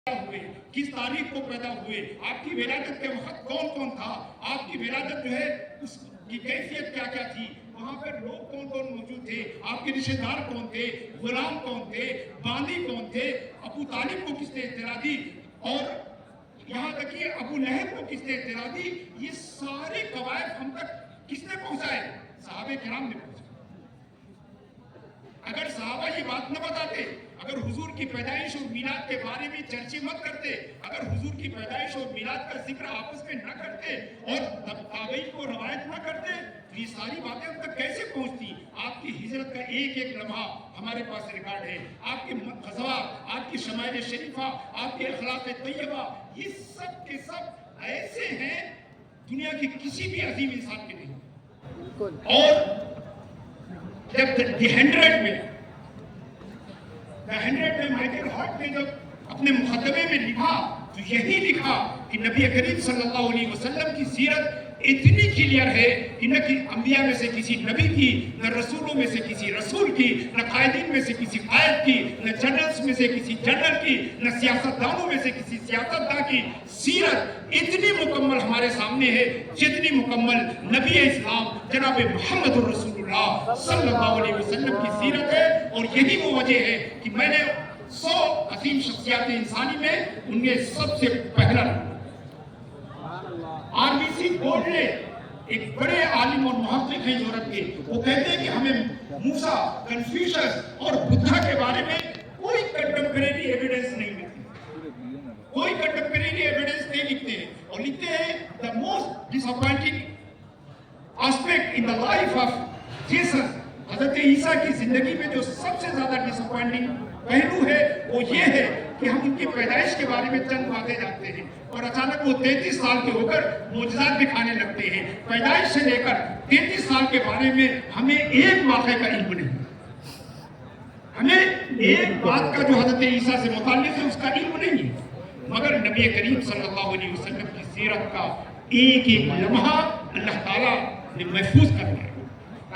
हुए, किस तारीख को पैदा हुए, आपकी विलादत के वक्त कौन कौन था, आपकी विलादत जो है उसकी कैफियत क्या क्या थी, वहां पर लोग कौन कौन मौजूद थे, आपके रिश्तेदार कौन थे, गुलाम कौन थे, बांदी कौन थे, अबू तालिब को किसने इत्तला दी, और यहाँ तक कि अबू लहब को किसने इत्तला दी, ये सारे कवायद हम तक किसने पहुंचाए? सहाबे किराम ने पहुंचाए। अगर सहाबा ये बात न बताते, अगर हुजूर की पैदाइश और मिलाद के बारे में चर्चे मत करते, अगर हुजूर की पैदाइश और मिलाद का जिक्र आपस में न करते और ताबईन को रवायत न करते, तो ये सारी बातें हम तक कैसे पहुंचती? आपकी हिजरत का एक एक लम्हा हमारे पास रिकॉर्ड है, आपके गज़वा, आपकी शमाइल शरीफा, आपके अखलाक तैयबा, ये सब के सब ऐसे हैं दुनिया के किसी भी अजीम इंसान के नहीं। और जब द 100 में माइकल हॉर्ट ने जब अपने मुकदमे में लिखा तो यही लिखा कि नबी करीम सल्लल्लाहु अलैहि वसल्लम की सीरत इतनी क्लियर है कि न कि अंबिया में से किसी नबी की, न रसूलों में से किसी रसूल की, न कायदीन में से किसी कायद की, न जनरल्स में से किसी जनरल की, न सियासतदानों में से किसी सियासतदान की सीरत इतनी मुकम्मल हमारे सामने है जितनी मुकम्मल नबी इस्लाम जनाब मोहम्मद रसूलुल्लाह सल्लल्लाहु अलैहि वसल्लम की सीरत है। और यही वो वजह है कि मैंने 100 अजीम शख्सियात इंसानी में उनके सबसे पहला आरबीसी गोल्डले एक बड़े आलिम और मुहक्किक हैं यूरोप के, वो कहते हैं कि हमें मूसा, कन्फ्यूशियस और बुद्धा के बारे में कोई कंटेम्परेरी एविडेंस नहीं मिलती, कोई कंटेम्परेरी एविडेंस नहीं लिखते हैं। और लिखते हैं the most disappointing aspect in the life of Jesus, हजरत ईसा की जिंदगी में जो सबसे ज्यादा डिसअपॉइंटिंग पहलू है वो ये है कि हम उनकी पैदाइश के बारे में चंद बातें जानते हैं और अचानक वो 33 साल के होकर मोजज़ात दिखाने लगते हैं। पैदाइश से लेकर 33 साल के बारे में हमें एक वाक़े का इल्म नहीं, हमें एक बात का जो हज़रत ईसा से मुताल्लिक़ है उसका इल्म नहीं है। मगर नबी करीम सल्लल्लाहु अलैहि वसल्लम की सीरत का एक एक लम्हा अल्लाह ताला ने महफूज करना है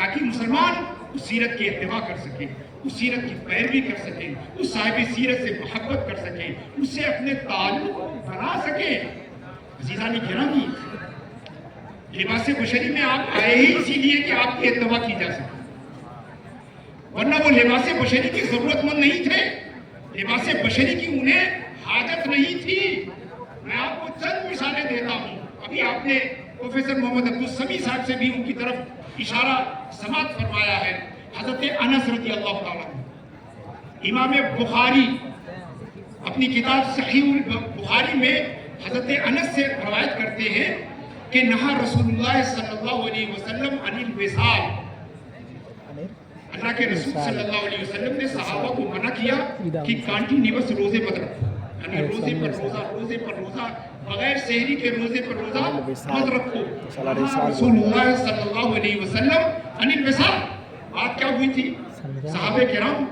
ताकि मुसलमान उस सीरत की इत्तिबा कर सके, उस सीरत की पैरवी कर सके, उस साहिब सीरत से मोहब्बत कर सके, उससे अपने ताल्लुक बना सके। अज़ीज़ान गिरामी, लिबास बशरी में आप आए ही इसीलिए कि आपकी इत्तिबा की जा सके, वरना वो लिबास बशरी की जरूरतमंद नहीं थे, लिबास बशरी की उन्हें हाजत नहीं थी। मैं आपको चंद मिसालें देता हूँ। अभी आपने प्रोफेसर मोहम्मद अब्दुल समी साहब से भी उनकी तरफ इशारा समात फरमाया है। हज़रत अनस रज़ी अल्लाह ताला अन्हु, इमाम बुखारी अपनी किताब सहीह बुखारी में हज़रत अनस से रवायत करते हैं कि नहा रसूलुल्लाह सल्लल्लाहु अलैहि वसल्लम अनिल विसाल, अल्लाह के रसूल सल्लल्लाहु अलैहि वसल्लम ने सहाबा को मना किया कि कंटिन्यूअस रोजे मत रखो, यानी रोजे पर रोजा बगैर सहरी के रोजे पर रोजा मत रखो। रसूलुल्लाह सल्लल्लाहु अलैहि वसल्लम अनिल विसाल, बात क्या हुई थी? सहाबे किराम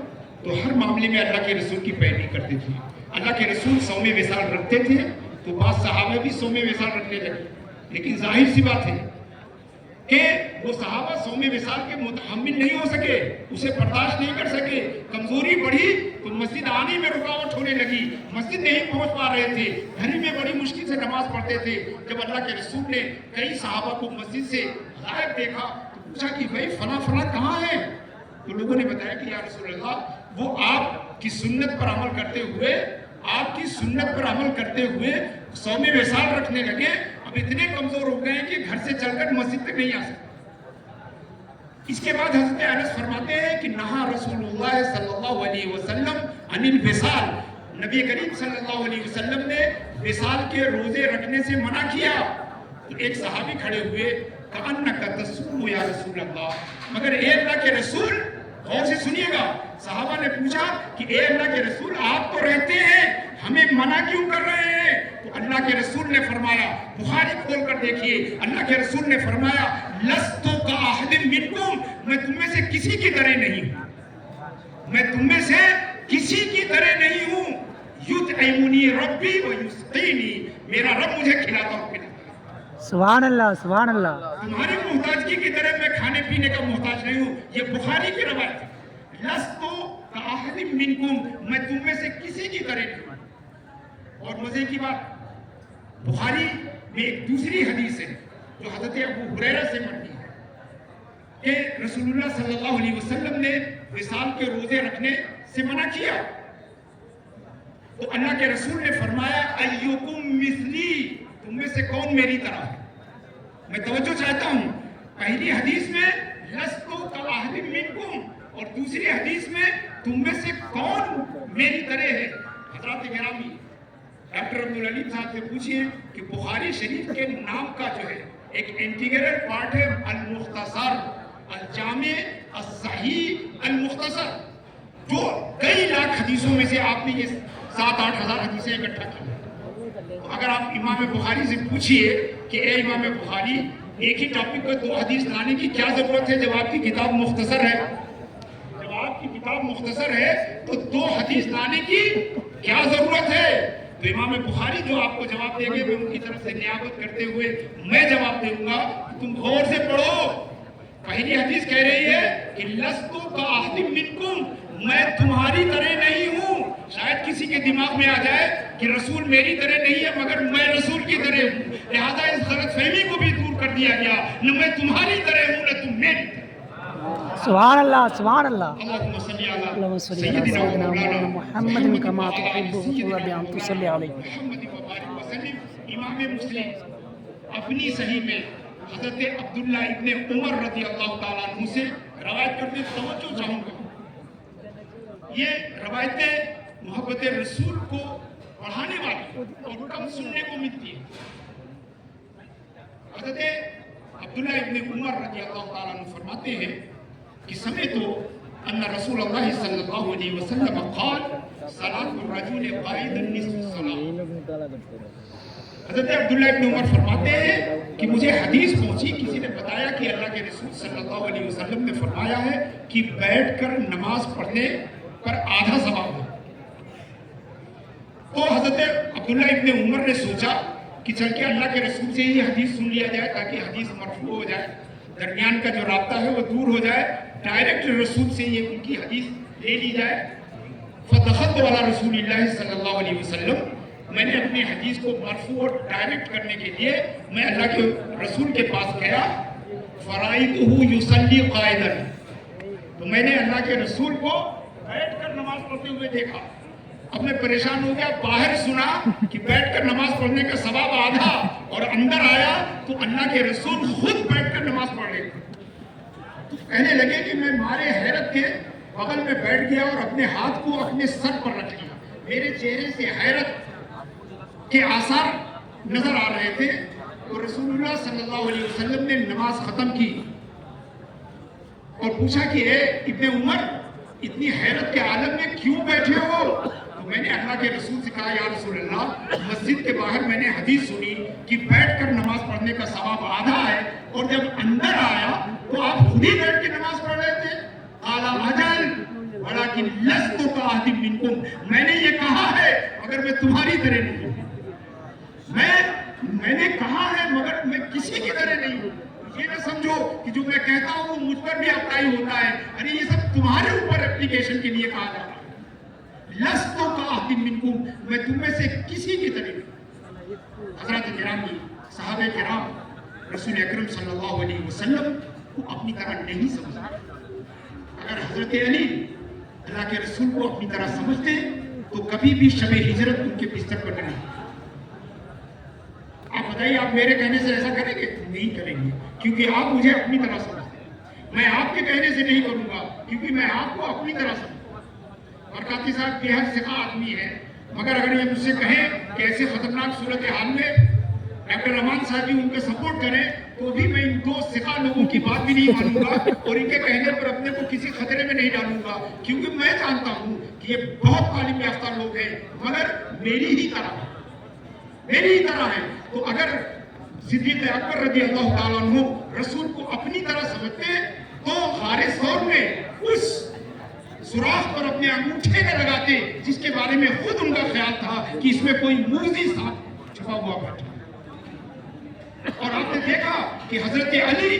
तो हर मामले में अल्लाह के रसूल की पैरवी करते थे। अल्लाह के रसूल सौमे विसाल रखते थे तो बाद सहाबे भी सौमे विसाल रखने लगे, लेकिन जाहिर सी बात है कि वो सहाबा सौमे विसाल के मुतहम्मिल नहीं हो सके, उसे बर्दाश्त नहीं कर सके, कमजोरी बढ़ी तो मस्जिद आने में रुकावट होने लगी, मस्जिद नहीं पहुंच पा रहे थे, घर में बड़ी मुश्किल से नमाज पढ़ते थे। जब अल्लाह के रसूल ने कई सहाबा को मस्जिद से गायब देखा तो पूछा कि भाई फला फला कहाँ है? तो लोगों ने बताया कि या रसूल अल्लाह, वो आपकी सुन्नत पर अमल करते हुए, आपकी सुन्नत पर अमल करते हुए सौमे विसाल रखने लगे, अब इतने कमजोर हो गए कि घर से चलकर मस्जिद तक नहीं आ सकते। इसके बाद हज़रत अनस फरमाते हैं कि नहा रसूलुल्लाह सल्लल्लाहु अलैहि वसल्लम अनिल विसाल, नबी करीम सल्लल्लाहु अलैहि वसल्लम ने विसाल के रोजे रखने से मना किया। तो एक सहाबी खड़े हुए, कअन्नका तसूम या रसूल अल्लाह, मगर ए अल्लाह के रसूल, गौर से सुनिएगा, सहाबा ने पूछा कि ए अल्लाह के रसूल, आप तो रहते हैं, हमें मना क्यों कर रहे हैं? तो अल्लाह के रसूल ने फरमाया, बुखारी खोल कर देखिए, अल्लाह के रसूल ने फरमाया, लस्तु का अहदिम मिनकुम, मैं तुम से किसी की तरह नहीं हूं, मैं तुम से किसी की तरह नहीं हूं। युतइमुनी रब्बी व युस्कीनी, मेरा रब मुझे खिलाता और पिलाता। सुभान अल्लाह, सुभान अल्लाह। तुम्हारी मोहताजगी की तरह मैं खाने पीने का मोहताज नहीं हूं। ये बुखारी की रवायत है। लस्तु का अहदिम मिनकुम, मैं तुम में से किसी की तरह नहीं हूं। اور مزے کی بات بخاری میں ایک دوسری حدیث ہے جو حضرت ابو ہریرہ سے مروی ہے کہ رسول اللہ صلی اللہ علیہ وسلم نے وصال کے روزے رکھنے سے منع کیا تو اللہ کے رسول نے فرمایا ایوکم مثلی، تم میں سے کون میری طرح ہے؟ میں توجہ چاہتا ہوں، پہلی حدیث میں لستو کاحد منکم اور دوسری حدیث میں تم میں سے کون میری طرح ہے؟ حضرات گرامی، ڈاکٹر عبدالعلیم صاحب سے پوچھئے کہ بخاری شریف کے نام کا جو ہے ایک انٹیگرل پارٹ ہے المختصر، الجامع، الصحیح، المختصر، جو کئی لاکھ حدیثوں میں سے آپ نے یہ 7-8 ہزار حدیثیں اکٹھا کی۔ اگر آپ امام بخاری سے پوچھئے کہ اے امام بخاری ایک ہی ٹاپک پر 2 حدیث لانے کی کیا ضرورت ہے جب آپ کی کتاب مختصر ہے؟ جب آپ کی کتاب مختصر ہے تو 2 حدیث لانے کی کیا ضرورت ہے؟ تو امام بخاری جو آپ کو جواب دیں گے میں ان کی طرف سے نیابت کرتے ہوئے میں جواب دوں گا، تم غور سے پڑھو۔ پہلی حدیث کہہ رہی ہے کہ لستو کاحد منکم، میں تمہاری طرح نہیں ہوں۔ شاید کسی کے دماغ میں آ جائے کہ رسول میری طرح نہیں ہے مگر میں رسول کی طرح ہوں، لہذا اس غلط فہمی کو بھی دور کر دیا گیا، نہ میں تمہاری طرح ہوں نہ تم میری طرح۔ سبحان اللہ سبحان اللہ اللہم صلی علی اللهم صل على سيدنا مولانا محمد كما تحب وترضى بأن تصلي عليه محمد مبارک وسلم۔ امام مسلم اپنی صحیح میں حضرت عبداللہ ابن عمر رضی اللہ تعالیٰ عنہ سے روایت کرتے توجہ چاہوں گا۔ یہ روایتیں محبت رسول کو بڑھانے والی اور کم سننے کو ملتی ہے۔ حضرت عبداللہ ابن عمر رضی اللہ تعالیٰ عنہ فرماتے ہیں کہ سمعتو ان رسول اللہ صلی اللہ علیہ وسلم قال صلاة الرجل قائدا نصف الصلاة۔ حضرت عبداللہ ابن عمر فرماتے ہیں کہ مجھے حدیث پہنچی، کسی نے بتایا کہ اللہ کے رسول صلی اللہ علیہ وسلم نے فرمایا ہے کہ بیٹھ کر نماز پڑھنے پر آدھا ثواب ہے۔ تو حضرت عبداللہ ابن عمر نے سوچا کہ چل کے اللہ کے رسول سے یہ حدیث سن لیا جائے تاکہ حدیث مرفوع ہو جائے، درمیان کا جو رابطہ ہے وہ دور ہو جائے، ڈائریکٹ رسول سے یہ ان کی حدیث لے لی جائے۔ فدخلت علی رسول اللہ صلی اللہ علیہ وسلم، میں نے اپنی حدیث کو مرفوع اور ڈائریکٹ کرنے کے لیے میں اللہ کے رسول کے پاس گیا، فرائیتہ یصلی قائدا، تو میں نے اللہ کے رسول کو بیٹھ کر نماز پڑھتے ہوئے دیکھا۔ اب میں پریشان ہو گیا، باہر سنا کہ بیٹھ کر نماز پڑھنے کا ثواب آدھا، اور اندر آیا تو اللہ کے رسول خود بیٹھ کر نماز پڑھ رہے تھے۔ تو کہنے لگے کہ میں مارے حیرت کے بغل میں بیٹھ گیا اور اپنے ہاتھ کو اپنے سر پر رکھ لیا، میرے چہرے سے حیرت کے آثار نظر آ رہے تھے۔ تو رسول اللہ صلی اللہ علیہ وسلم نے نماز ختم کی اور پوچھا کہ اے ابن عمر اتنی حیرت کے عالم میں کیوں بیٹھے ہو؟ تو میں نے اللہ کے رسول سے کہا، یا رسول اللہ مسجد کے باہر میں نے حدیث سنی کہ بیٹھ کر نماز پڑھنے کا ثواب آدھا ہے، اور جب اندر آیا تو آپ خود ہی بیٹھ کے نماز پڑھ رہے تھے۔ قال اجل ولکن لست کاحد منکم، میں نے یہ کہا ہے مگر میں تمہاری طرح نہیں ہوں، میں نے کہا ہے مگر میں کسی کی طرح نہیں ہوں۔ یہ نہ سمجھو کہ جو میں کہتا ہوں وہ مجھ پر بھی اپلائی ہوتا ہے، ارے یہ سب تمہارے اوپر اپلیکیشن کے لیے کہا جا رہا ہے۔ لست کاحد منکم، میں تم میں سے کسی کی طرح نہیں۔ حضرات گرامی، صحابہ کرام رسول اکرم صلی اللہ علیہ وسلم کو اپنی طرح نہیں سمجھا۔ اگر حضرت علی اللہ کے رسول کو اپنی طرح سمجھتے تو کبھی بھی شب ہجرت ان کے بستر پر نہیں۔ آپ بتائیے، آپ میرے کہنے سے ایسا کریں گے؟ نہیں کریں گے، کیونکہ آپ مجھے اپنی طرح سمجھتے ہیں۔ میں آپ کے کہنے سے نہیں کروں گا کیونکہ میں آپ کو اپنی طرح سمجھتا ہوں۔ برکاتی صاحب بے حد ثقہ آدمی ہے، مگر اگر یہ مجھ سے کہیں کہ ایسے خطرناک صورتحال میں ڈاکٹر رحمان صاحب جی ان کو سپورٹ کریں تو بھی میں ان 2 ثقہ لوگوں کی بات بھی نہیں مانوں گا اور ان کے کہنے پر اپنے کو کسی خطرے میں نہیں ڈالوں گا، کیونکہ میں جانتا ہوں کہ یہ بہت تعلیم یافتہ لوگ ہیں مگر میری ہی طرح ہے۔ تو اگر صدیق اکبر رضی اللہ تعالیٰ عنہ رسول کو اپنی طرح سمجھتے تو غار ثور میں اس سوراخ پر اپنے انگوٹھے نہ لگاتے جس کے بارے میں خود ان کا خیال تھا کہ اس میں کوئی موذی ساتھ چھپا ہوا بیٹھا۔ اور آپ نے دیکھا کہ حضرت علی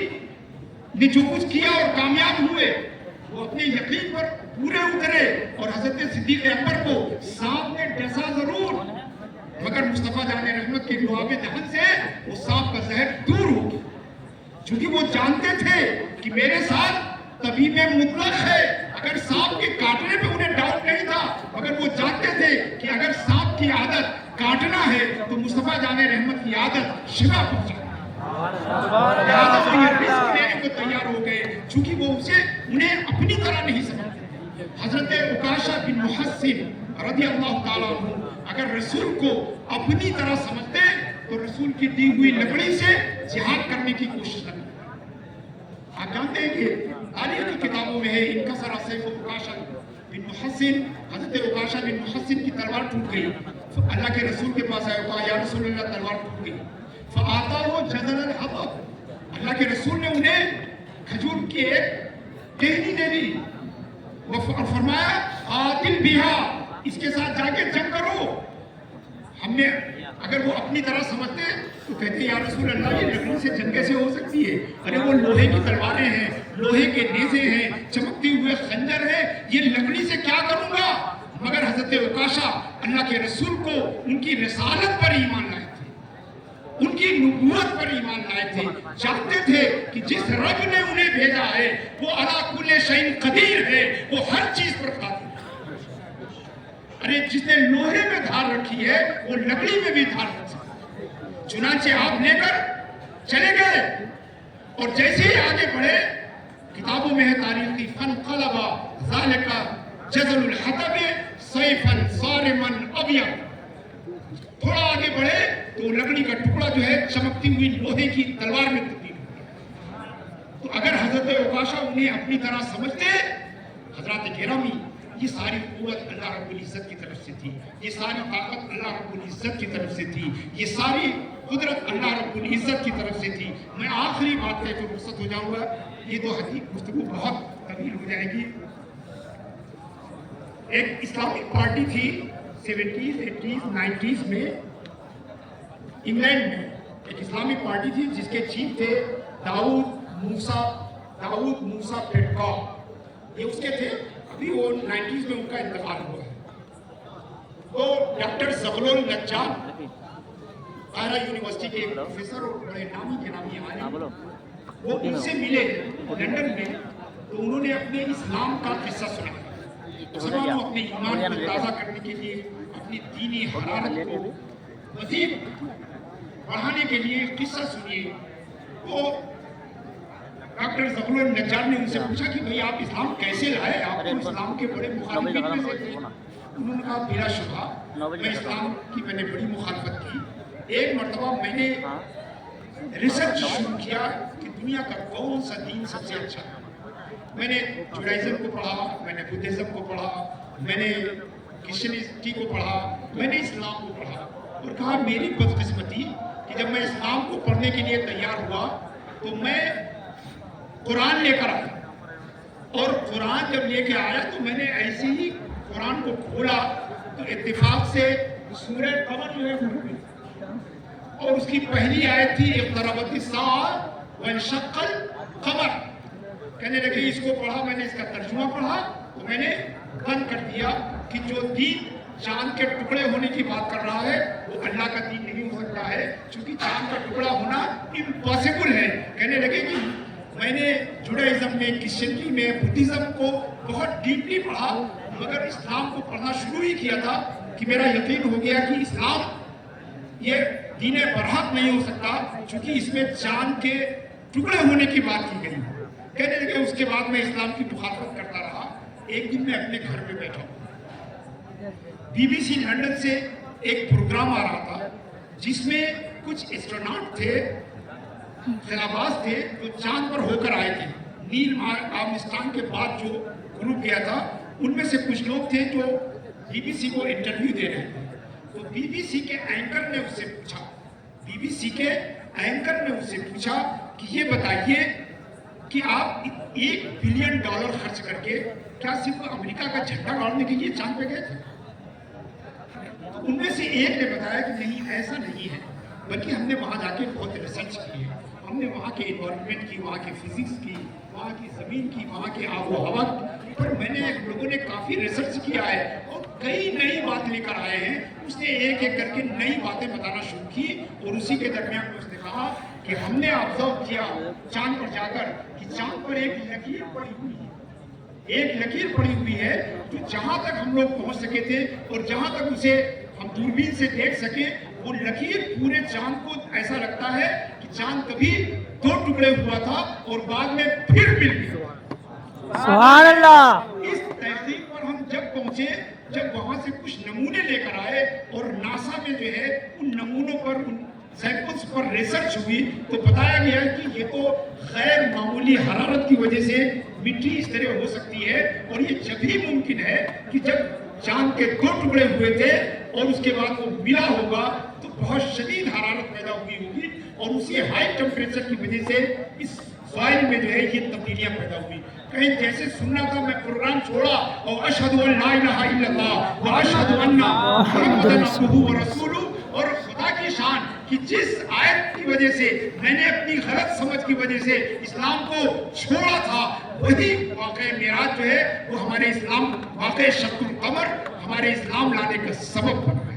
نے جو کچھ کیا اور کامیاب ہوئے وہ اپنے یقین پر پورے اترے، اور حضرت صدیق اکبر کو ساتھ میں ڈسا ضرور مگر मुस्तफ़ा जाने रहमत के लुआब दहन से वो सांप का जहर दूर हो गया, क्योंकि वो जानते थे कि मेरे साथ तबीब मुतलक है। अगर सांप के काटने पे उन्हें डाउट नहीं था, मगर वो जानते थे कि अगर सांप की आदत काटना है तो मुस्तफ़ा जाने रहमत की आदत शिफा पहुंचा। लेने को तैयार हो गए, क्योंकि वो उसे उन्हें अपनी तरह नहीं समझते। हजरत उकाशा बिन मुहस्सिन रज़ी अल्लाह ताला अन्हु अगर रसूल को अपनी तरह समझते तो रसूल की दी हुई लकड़ी से जिहाद करने की कोशिश करते। आप जानते हैं कि तारीख की किताबों में है इनकसर सैफ उकाशा बिन मुहस्सिन, हजरत उकाशा बिन मुहस्सिन की तलवार टूट गई। अल्लाह के रसूल के पास आया, कहा या रसूल अल्लाह तलवार टूट गई। फआता हो जदल हतब, अल्लाह के रसूल ने उन्हें खजूर की एक टहनी दे दी और फरमाया आतिल बिहा, इसके साथ जाके जंग करो। हमने अगर वो अपनी तरह समझते तो कहते या रसूल अल्लाह ये लकड़ी से जंग कैसे हो सकती है? अरे वो लोहे की तलवारें हैं, लोहे के नेज़े हैं, चमकते हुए खंजर है, ये लकड़ी से क्या करूंगा? मगर हजरत उकाशा अल्लाह के रसूल को उनकी रिसालत पर ईमान लाए थे, उनकी नबूवत पर ईमान लाए थे। जानते थे कि जिस रब ने उन्हें भेजा है वो अला कुल्ले शैइन कदीर है, वो हर चीज पर कादिर। अरे जिसने लोहे में धार रखी है वो लकड़ी में भी धार रख सकता। चुनाचे आप लेकर चले गए और जैसे ही आगे बढ़े, किताबों में है तारीखी फन कलबा ज़ालिका जज़लुल हतब सैफन सारिमन अबियद। थोड़ा आगे बढ़े तो लकड़ी का टुकड़ा जो है चमकती हुई लोहे की तलवार में तब्दील हो गया। तो अगर हजरत उकाशा उन्हें अपनी तरह समझते, हजरत गिरामी ये सारी कुव्वत अल्लाह रब्बुल इज्जत की तरफ से थी, ये सारी ताकत अल्लाह रब्बुल इज्जत की तरफ से थी, ये सारी कुदरत अल्लाह रब्बुल इज्जत की तरफ से थी। मैं आखिरी बात कहकर रुखसत हो जाऊंगा, ये तो हदीस गुफ्तगू बहुत तवील हो जाएगी। एक इस्लामिक पार्टी थी 70s, 80s, 90s में इंग्लैंड में एक इस्लामिक पार्टी थी जिसके चीफ थे दाऊद मूसा पेटकॉक, ये उसके थे। अभी वो 90s में उनका इंतकाल हुआ है। तो डॉक्टर ज़गलुल नज्जार कायरा यूनिवर्सिटी के एक प्रोफेसर और बड़े नामी आलिम, वो उनसे मिले लंदन में, तो उन्होंने अपने इस्लाम का किस्सा सुना। मुसलमानों अपने ईमान को ताज़ा करने के लिए, अपनी दीनी हरारत को मज़ीद बढ़ाने के लिए किस्सा सुनिए। तो डॉक्टर ज़गलुल नज्जार ने उनसे पूछा कि भाई आप इस्लाम कैसे लाए, आप तो इस्लाम के बड़े मुखालिफिन में से थे। उन्होंने कहा बिला शुबा मैं इस्लाम की मैंने बड़ी मुखालफत की। एक मरतबा मैंने रिसर्च शुरू किया कि दुनिया का कौन सा दीन सबसे अच्छा है। मैंने जुडाइज़म को पढ़ा, मैंने बुद्धिज़्म को पढ़ा, मैंने क्रिश्चियनिटी को पढ़ा, मैंने इस्लाम को पढ़ा और कहा मेरी बदकिस्मती कि जब मैं इस्लाम को पढ़ने के लिए तैयार हुआ तो मैं कुरान लेकर आया और कुरान जब लेके आया तो मैंने ऐसे ही कुरान को खोला तो इत्तेफाक से सूरह कमर जो है खुल गई और उसकी पहली आयत थी इक़्तरबतिस साअ वंशक़्क़ल क़मर। कहने लगे इसको पढ़ा, मैंने इसका तर्जुमा पढ़ा तो मैंने बंद कर दिया कि जो दीन चांद के टुकड़े होने की बात कर रहा है वो अल्लाह का दीन नहीं हो सकता है, क्योंकि चांद का टुकड़ा होना इम्पॉसिबल है। कहने लगे कि मैंने जुडाइज़म में, क्रिश्चियनिटी में, बुद्धिज़्म को बहुत डीपली पढ़ा, मगर इस्लाम को पढ़ना शुरू ही किया था कि मेरा यकीन हो गया कि इस्लाम ये दीन बरहक नहीं हो सकता, क्योंकि इसमें चांद के टुकड़े होने की बात की गई। कहने लगे उसके बाद मैं इस्लाम की मुखालफत करता रहा। एक दिन मैं अपने घर में बैठा, BBC लंदन से एक प्रोग्राम आ रहा था जिसमें कुछ एस्ट्रोनॉट थे, खिलाबाज थे जो चांद पर होकर आए थे। नील आर्मस्ट्रांग के बाद जो ग्रुप गया था उनमें से कुछ लोग थे जो BBC को इंटरव्यू दे रहे थे। तो BBC के एंकर ने उससे पूछा कि ये बताइए कि आप $1 बिलियन खर्च करके क्या सिर्फ अमेरिका का झंडा गाड़ने के लिए चांद पे गए थे? तो उनमें से एक ने बताया कि नहीं, ऐसा नहीं है, बल्कि हमने वहां जाके बहुत रिसर्च की है। हमने वहाँ के इन्वायरमेंट की, वहाँ की फिजिक्स की, वहाँ की ज़मीन की, वहाँ की आबो हवा की, पर लोगों ने काफ़ी रिसर्च किया है और کئی نئی بات لے کر آئے ہیں. اس نے ایک ایک کر کے نئی باتیں بتانا شروع کی اور اسی کے درمیان اس نے کہا کہ ہم نے آبزرو کیا چاند پر جا کر کہ چاند پر ایک لکیر پڑی ہوئی ہے. ایک لکیر پڑی ہوئی ہے جو جہاں تک ہم لوگ پہنچ سکے تھے اور جہاں تک اسے ہم دوربین سے دیکھ سکے وہ لکیر پورے چاند کو ایسا لگتا ہے کہ چاند کبھی دو ٹکڑے ہوا تھا اور بعد میں پھر مل گیا. سبحان اللہ. اس تحقیق پر ہم جب پہنچے جب وہاں سے کچھ نمونے لے کر آئے اور ناسا میں جو ہے ان نمونوں پر ان سیمپلز پر ریسرچ ہوئی تو بتایا گیا کہ یہ تو غیر معمولی حرارت کی وجہ سے مٹی اس طرح ہو سکتی ہے اور یہ جب ہی ممکن ہے کہ جب چاند کے دو ٹکڑے ہوئے تھے اور اس کے بعد وہ ملا ہوگا تو بہت شدید حرارت پیدا ہوئی ہوگی اور اسی ہائی ٹیمپریچر کی وجہ سے اس سوائل میں جو ہے یہ تبدیلیاں پیدا ہوئی. کہیں جیسے سننا تھا میں قرآن چھوڑا اور اشہد ان لا الہ الا اللہ و اشہد ان محمدن عبدہ و رسولہ اور خدا کی شان کہ جس آیت کی وجہ سے میں نے اپنی غلط سمجھ کی وجہ سے اسلام کو چھوڑا تھا وہی واقعہ معراج جو ہے وہ ہمارے اسلام واقع شق القمر ہمارے اسلام لانے کا سبب بنا.